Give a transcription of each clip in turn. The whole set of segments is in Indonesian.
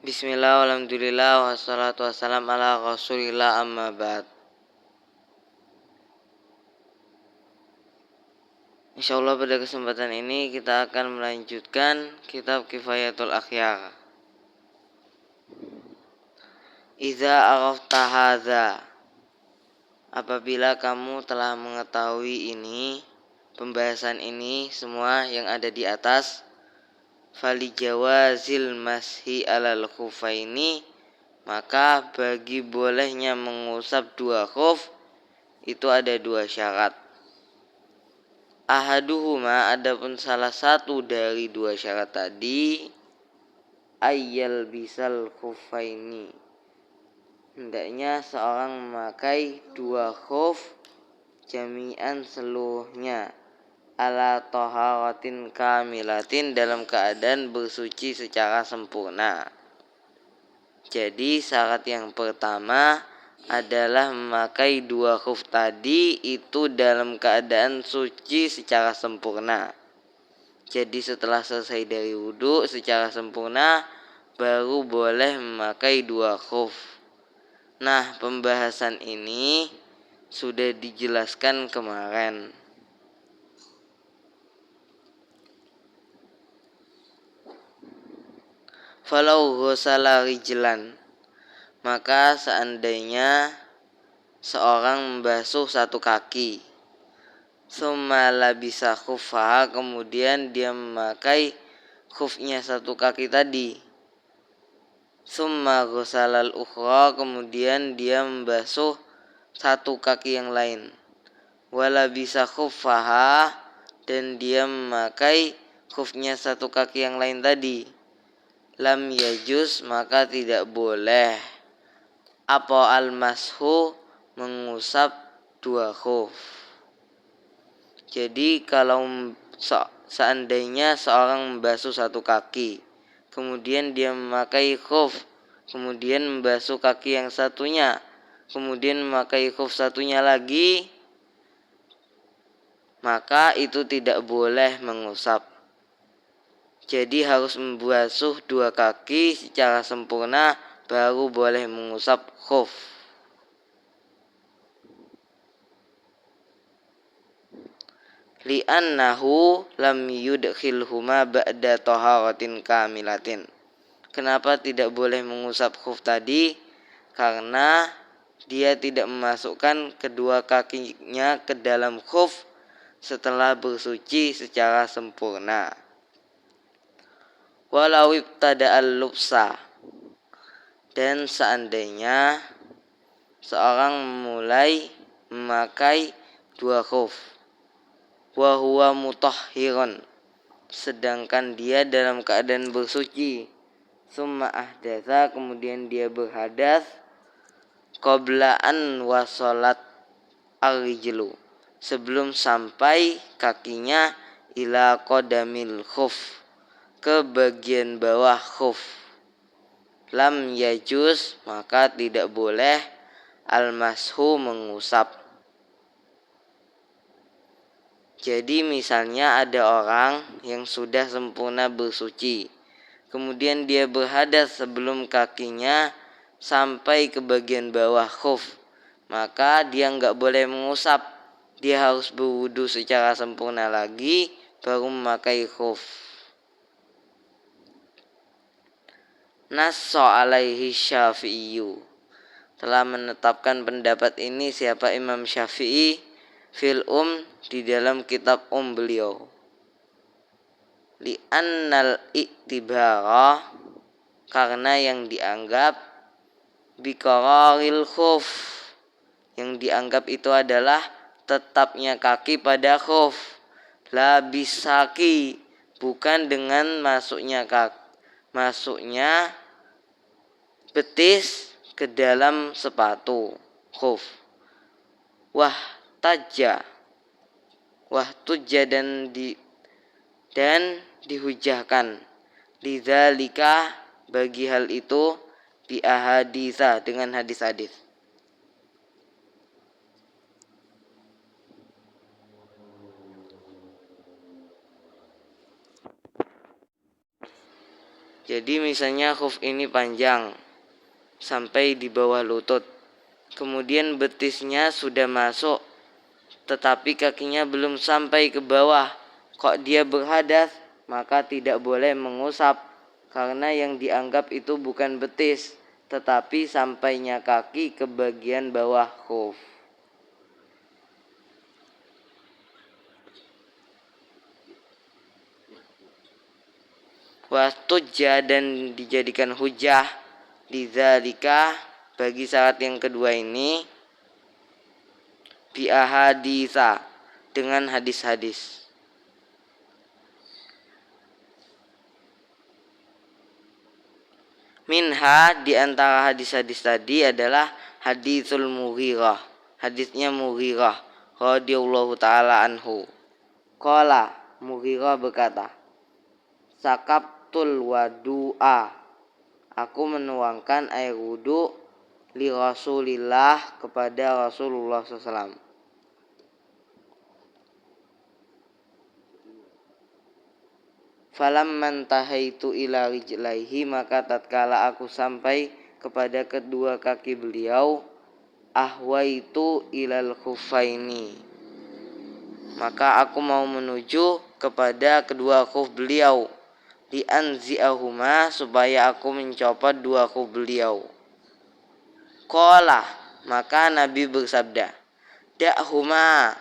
Bismillah, alhamdulillah, wassalatu wassalam ala rasulillah, amma ba'd. Insyaallah pada kesempatan ini kita akan melanjutkan kitab Kifayatul Akhyar. Iza arafta hadza, apabila kamu telah mengetahui ini, pembahasan ini semua yang ada di atas, fali jawazil mashi alal khufaini, maka bagi bolehnya mengusap dua khuf itu ada dua syarat. Ahaduhuma, adapun salah satu dari dua syarat tadi, ayyal bisal khufaini, hendaknya seorang memakai dua khuf jami'an seluruhnya, ala taharatin kamilatin, dalam keadaan bersuci secara sempurna. Jadi syarat yang pertama adalah memakai dua khuf tadi itu dalam keadaan suci secara sempurna. Jadi setelah selesai dari wudhu secara sempurna baru boleh memakai dua khuf. Nah, pembahasan ini sudah dijelaskan kemarin. Falau ghusala rijlan, maka seandainya seorang membasuh satu kaki, summa labisa khuffaha, kemudian dia memakai khufnya satu kaki tadi, summa ghusalal ukhra, kemudian dia membasuh satu kaki yang lain, wala bisa khuffaha, dan dia memakai khufnya satu kaki yang lain tadi, lam yajuz, maka tidak boleh apa al-mashu, mengusap dua khuf. Jadi kalau seandainya seorang membasuh satu kaki, kemudian dia memakai khuf, kemudian membasuh kaki yang satunya, kemudian memakai khuf satunya lagi, maka itu tidak boleh mengusap. Jadi harus membasuh dua kaki secara sempurna baru boleh mengusap khuf. Li'annahu lam yudkhilhuma ba'da taharatin kamilatin. Kenapa tidak boleh mengusap khuf tadi? Karena dia tidak memasukkan kedua kakinya ke dalam khuf setelah bersuci secara sempurna. Walau ibtada'al lubsa, dan seandainya seorang mulai memakai dua khuf, wa huwa mutahhirun, sedangkan dia dalam keadaan bersuci, summa ahdatsa, kemudian dia berhadas, qabla an wasalat ar-rijlu, sebelum sampai kakinya ila qadamil khuf, ke bagian bawah khuf, lam yajuz, maka tidak boleh al-mashu, mengusap. Jadi misalnya ada orang yang sudah sempurna bersuci, kemudian dia berhadas sebelum kakinya sampai ke bagian bawah khuf, maka dia nggak boleh mengusap. Dia harus berwudu secara sempurna lagi baru memakai khuf. Nasso alaihi Syafi'i, telah menetapkan pendapat ini siapa? Imam Syafi'i fil di dalam kitab beliau. Li'annal i'tibara, karena yang dianggap, biqararil khuf, yang dianggap itu adalah tetapnya kaki pada khuf, la bisaki, bukan dengan masuknya betis ke dalam sepatu khuf. Wah tujja, dan dihujahkan, lidzalika, bagi hal itu, bi ahaditsa, dengan hadis-hadis. Jadi misalnya khuf ini panjang sampai di bawah lutut, kemudian betisnya sudah masuk tetapi kakinya belum sampai ke bawah, kok dia berhadas, maka tidak boleh mengusap, karena yang dianggap itu bukan betis tetapi sampainya kaki ke bagian bawah khuf. Wastujja, dan dijadikan hujah lidzalika, bagi syarat yang kedua ini, bi ahaditsa, dengan hadis-hadis. Minha, di antara hadis-hadis tadi adalah hadisul Mughirah, hadisnya Mughirah radhiyallahu taala anhu. Qala, Mughirah berkata, sakabtul wadu'a, aku menuangkan air wudu li Rasulillah, kepada Rasulullah SAW. Falamman tahaitu ila rijlaihi, maka tatkala aku sampai kepada kedua kaki beliau, ahwaitu ilal khuffaini, maka aku mau menuju kepada kedua khuf beliau, li anzi'ahuma, supaya aku mencopot dua khuf beliau. Qala, maka Nabi bersabda, da'huma,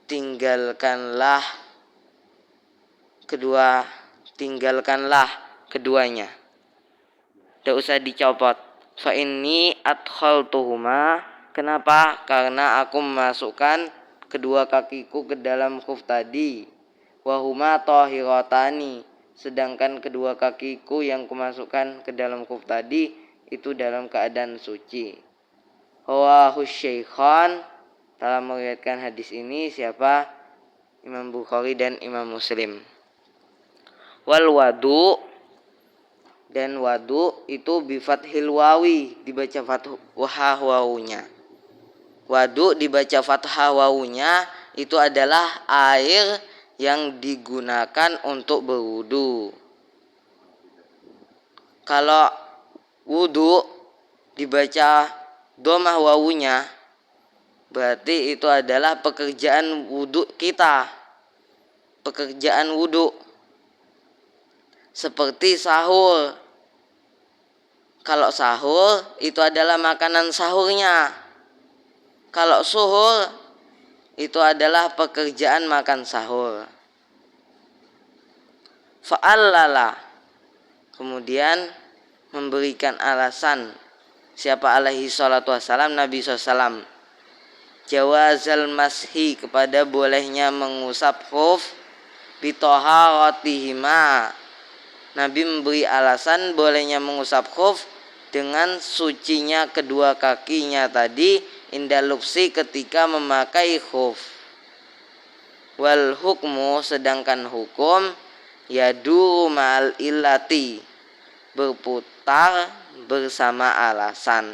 tinggalkanlah keduanya, tidak usah dicopot. Fa inni adkhaltuhuma, kenapa? Karena aku memasukkan kedua kakiku ke dalam khuf tadi. Wahuma tahiratani, sedangkan kedua kakiku yang kumasukkan ke dalam khuf tadi itu dalam keadaan suci. Rawahu Syaikhan, telah meriwayatkan hadis ini siapa? Imam Bukhari dan Imam Muslim. Wal wadu, dan wadu itu bifathil wawi, dibaca fathah wawunya. Wadu dibaca fathah wawunya, itu adalah air yang digunakan untuk berwudu. Kalau wudu dibaca dhammah wawunya, berarti itu adalah pekerjaan wudu kita, pekerjaan wudu. Seperti sahur. Kalau sahur itu adalah makanan sahurnya. Kalau suhur itu adalah pekerjaan makan sahur. Fa'allala, kemudian memberikan alasan siapa alaihi salatu wassalam, Nabi SAW, jawazal mashi, kepada bolehnya mengusap khuf bitoharatihima. Nabi memberi alasan bolehnya mengusap khuf dengan sucinya kedua kakinya tadi, indalupsi, ketika memakai khuf. Wal hukmu, sedangkan hukum, yadu ma'al illati, berputar bersama alasan.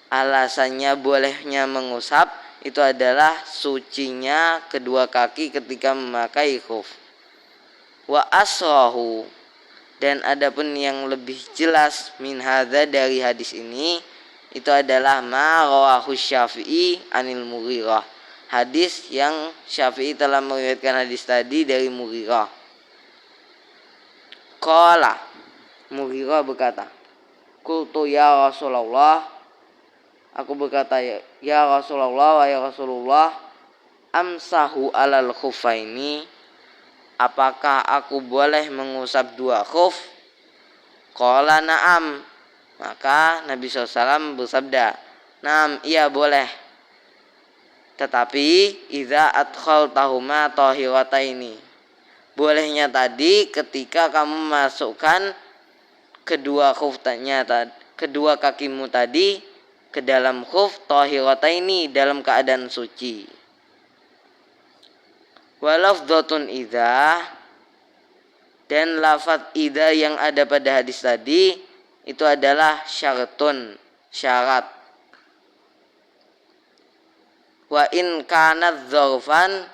Alasannya bolehnya mengusap itu adalah sucinya kedua kaki ketika memakai khuf. Wa asrahu, dan adapun yang lebih jelas min hadza, dari hadis ini, itu adalah ma rawahu Syafi'i anil Mughirah, hadis yang Syafi'i telah meriwayatkan hadis tadi dari Mughirah. Qala, Mughirah berkata, qultu ya Rasulullah, aku berkata, ya Rasulullah, wahai Rasulullah, amsahu alal khuffaini, apakah aku boleh mengusap dua khuf? Qala na'am, maka Nabi SAW bersabda, na'am, iya boleh. Tetapi idza adkhaltahuma tahirataini, bolehnya tadi ketika kamu masukkan kedua khufnya, kedua kakimu tadi ke dalam khuf tahirataini, dalam keadaan suci. Walafdhatun idza, dan lafaz idza yang ada pada hadis tadi itu adalah syaratun, syarat. Wa in kanat dzarfan,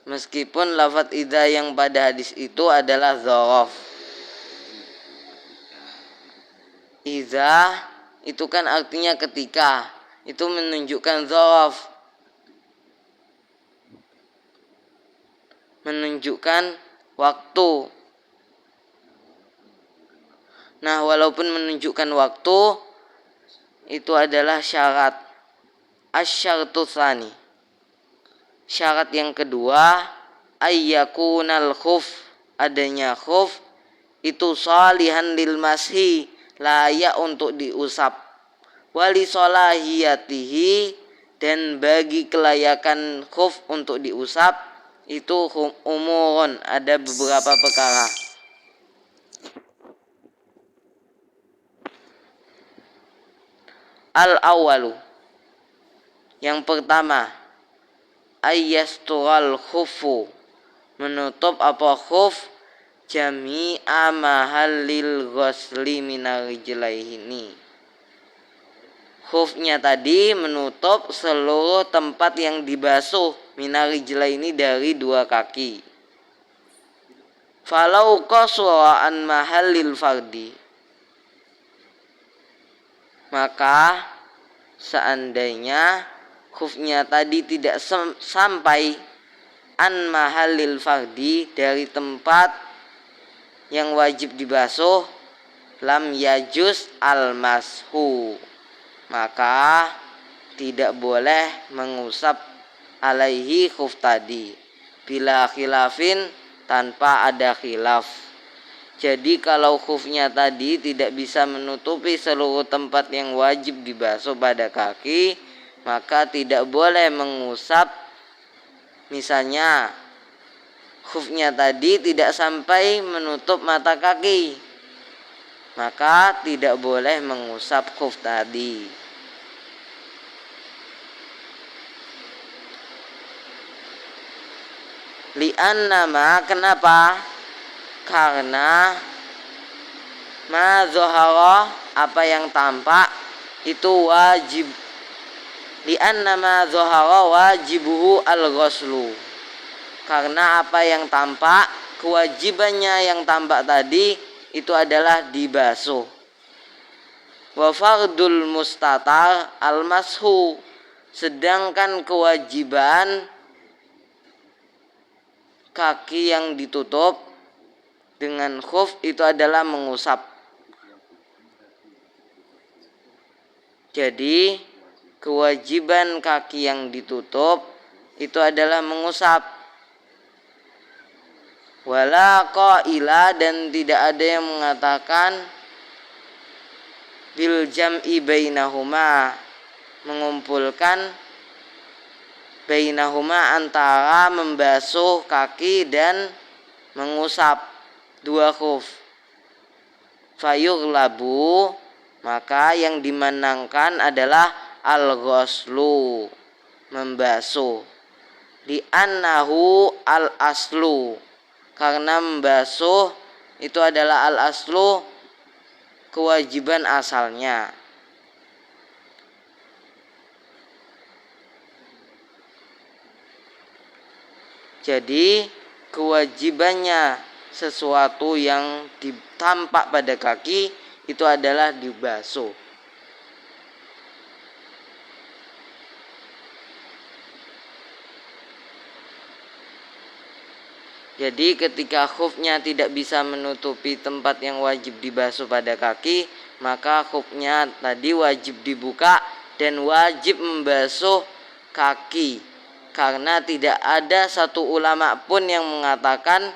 Meskipun lafadz idza yang pada hadis itu adalah dzaraf. Idza itu kan artinya ketika, itu menunjukkan dzaraf, menunjukkan waktu. Nah, walaupun menunjukkan waktu, itu adalah syarat. Asyartu tsani. Syarat yang kedua, ayyakunal khuf, adanya khuf itu salihan lil mashi, layak untuk diusap. Wali solahiyatihi, dan bagi kelayakan khuf untuk diusap itu umurun, ada beberapa perkara. Al-awwalu, yang pertama, ayyastural khufu, menutup apa khuf jami'a mahallil ghusli minar rijlaini. Khufnya tadi menutup seluruh tempat yang dibasuh minar rijlaini, dari dua kaki. Falau qaswa an mahallil fardi, maka seandainya khufnya tadi tidak sampai an mahallil fardi, dari tempat yang wajib dibasuh, lam yajuz al mashu, maka tidak boleh mengusap alaihi khuf tadi, bila khilafin, tanpa ada khilaf. Jadi kalau khufnya tadi tidak bisa menutupi seluruh tempat yang wajib dibasuh pada kaki, maka tidak boleh mengusap. Misalnya khufnya tadi tidak sampai menutup mata kaki, maka tidak boleh mengusap khuf tadi. Li'annama, kenapa? Karena ma zohara, apa yang tampak itu wajib. Li'annama zohara wajibuhu al-ghuslu, karena apa yang tampak, kewajibannya yang tampak tadi itu adalah dibasuh. Wa fardul mustatar al-mashu, sedangkan kewajiban kaki yang ditutup dengan khuf itu adalah mengusap. Jadi kewajiban kaki yang ditutup itu adalah mengusap. Wala qaila, dan tidak ada yang mengatakan bil jam'i bainahuma, mengumpulkan bainahuma, antara membasuh kaki dan mengusap dua khuf. Fayughlabu, maka yang dimenangkan adalah al-ghuslu, membasuh. Li'annahu al-aslu, karena membasuh itu adalah al-aslu, kewajiban asalnya. Jadi kewajibannya sesuatu yang tampak pada kaki itu adalah dibasuh. Jadi ketika khufnya tidak bisa menutupi tempat yang wajib dibasuh pada kaki, maka khufnya tadi wajib dibuka dan wajib membasuh kaki. Karena tidak ada satu ulama pun yang mengatakan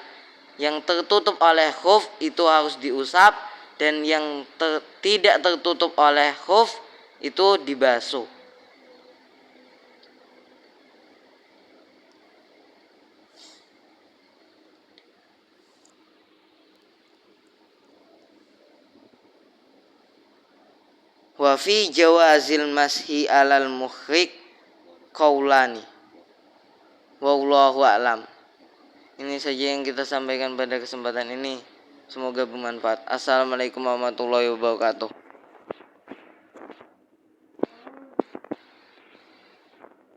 yang tertutup oleh khuf itu harus diusap, dan yang tidak tertutup oleh khuf itu dibasuh. Wa fi jawazil mashi alal muhrik qaulani. Wallahu a'lam. Ini saja yang kita sampaikan pada kesempatan ini. Semoga bermanfaat. Assalamualaikum warahmatullahi wabarakatuh.